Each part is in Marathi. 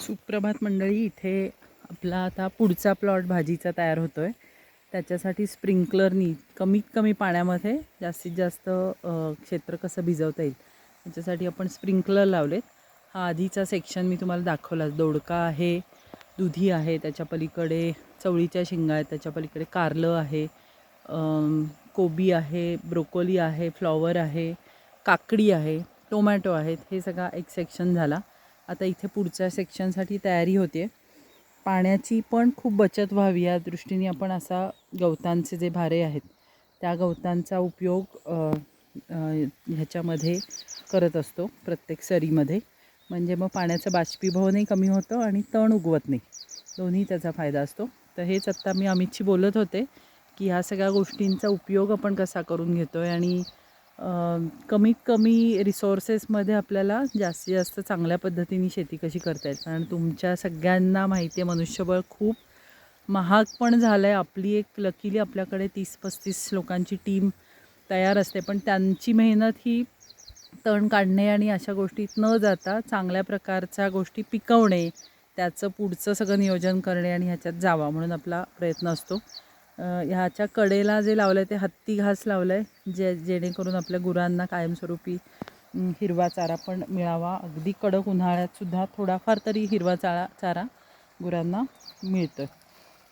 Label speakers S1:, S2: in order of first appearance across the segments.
S1: सुप्रभात मंडळी. इथे आपला आता पुढचा प्लॉट भाजीचा तयार होतो आहे. त्याच्यासाठी स्प्रिंकलरनी कमीत कमी पाण्यामध्ये जास्तीत जास्त क्षेत्र कसं भिजवता येईल त्याच्यासाठी आपण स्प्रिंकलर लावलेत. हा आधीचा सेक्शन मी तुम्हाला दाखवला. दोडका आहे, दुधी आहे, त्याच्या पलीकडे चवळीच्या शेंगा आहेत, त्याच्या पलीकडे कारलं आहे, कोबी आहे, ब्रोकोली आहे, फ्लॉवर आहे, काकडी आहे, टोमॅटो आहेत. हे सगळा एक सेक्शन झाला. आता इथे पुढच्या सेक्शनसाठी तयारी होते. पाण्याची पण खूप बचत व्हावी या दृष्टीने आपण असा गवतांचे जे भारे आहेत त्या गवतांचा उपयोग ह्याच्यामध्ये करत असतो प्रत्येक सरीमध्ये. म्हणजे मग पाण्याचं बाष्पीभवनही कमी होतं आणि तण उगवत नाही, दोन्ही त्याचा फायदा असतो. तर हेच आत्ता मी अमितशी बोलत होते की ह्या सगळ्या गोष्टींचा उपयोग आपण कसा करून घेतो आहे आणि कमीत कमी रिसोर्सेसमध्ये आपल्याला जास्तीत जास्त चांगल्या पद्धतीने शेती कशी करता येईल. कारण तुमच्या सगळ्यांना माहिती आहे मनुष्यबळ खूप महाग पण झालं आहे. आपली एक लकीली आपल्याकडे 30-35 लोकांची टीम तयार असते, पण त्यांची मेहनत ही तण काढणे आणि अशा गोष्टीत न जाता चांगल्या प्रकारच्या गोष्टी पिकवणे, त्याचं पुढचं सगळं नियोजन करणे आणि ह्याच्यात जावा म्हणून आपला प्रयत्न असतो. ह्याच्या कडेला जे लावलं आहे ते हत्ती घास लावलं आहे, जेणेकरून आपल्या गुरांना कायमस्वरूपी हिरवा चारा पण मिळावा. अगदी कडक उन्हाळ्यातसुद्धा थोडाफार तरी हिरवा चारा गुरांना मिळतं.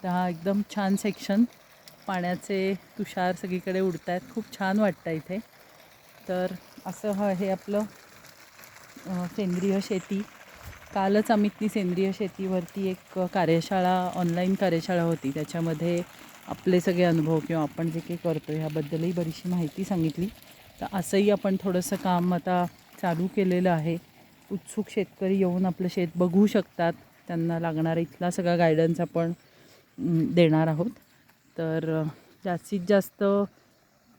S1: तर हा एकदम छान सेक्शन. पाण्याचे तुषार सगळीकडे उडत आहेत, खूप छान वाटतं इथे. तर असं हे आपलं सेंद्रिय शेती. कालच अमितनी सेंद्रिय शेतीवरती एक कार्यशाळा, ऑनलाईन कार्यशाळा होती. त्याच्यामध्ये आपले सगळे अनुभव किंवा आपण जे काही करतो ह्याबद्दलही बरीचशी माहिती सांगितली. तर असंही आपण थोडंसं काम आता चालू केलेलं आहे. उत्सुक शेतकरी येऊन आपलं शेत बघू शकतात. त्यांना लागणारा इथला सगळा गायडन्स आपण देणार आहोत. तर जास्तीत जास्त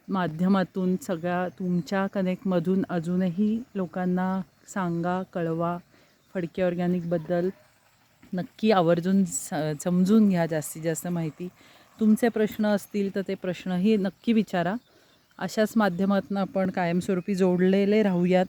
S1: माध्यमातून सगळ्या तुमच्या कनेक्टमधून अजूनही लोकांना सांगा, कळवा. फडके ऑर्गॅनिकबद्दल नक्की आवर्जून समजून घ्या जास्तीत जास्त माहिती. तुमचे प्रश्न असतील तर ते प्रश्नही नक्की विचारा. अशाच माध्यमातून आपण कायमस्वरूपी जोडलेले राहूयात.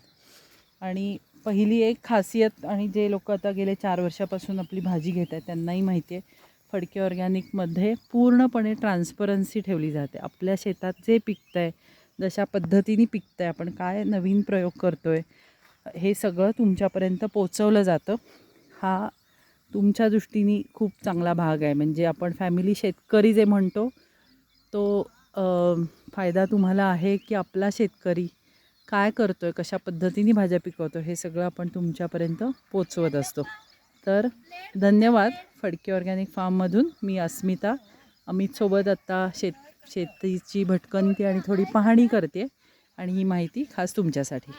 S1: आणि पहिली एक खासियत, आणि जे लोक आता गेले 4 वर्षापासून आपली भाजी घेत आहेत त्यांनाही माहिती आहे, फडके ऑर्गॅनिकमध्ये पूर्णपणे ट्रान्सपरन्सी ठेवली जाते. आपल्या शेतात जे पिकतं आहे, जशा पद्धतीने पिकतं आहे, आपण काय नवीन प्रयोग करतो आहे, हे सगळं तुमच्यापर्यंत पोचवलं जातं. हा तुमच्या दृष्टीने खूप चांगला भाग आहे. म्हणजे आपण फॅमिली शेतकरी जे म्हणतो तो फायदा तुम्हाला आहे की आपला शेतकरी काय करतो आहे, कशा पद्धतीने भाज्या पिकवतो, हे सगळं आपण तुमच्यापर्यंत पोचवत असतो. तर धन्यवाद. फडके ऑर्गॅनिक फार्ममधून मी अस्मिता अमितसोबत आत्ता शेतीची भटकंती आणि थोडी पाहणी करते आणि ही माहिती खास तुमच्यासाठी.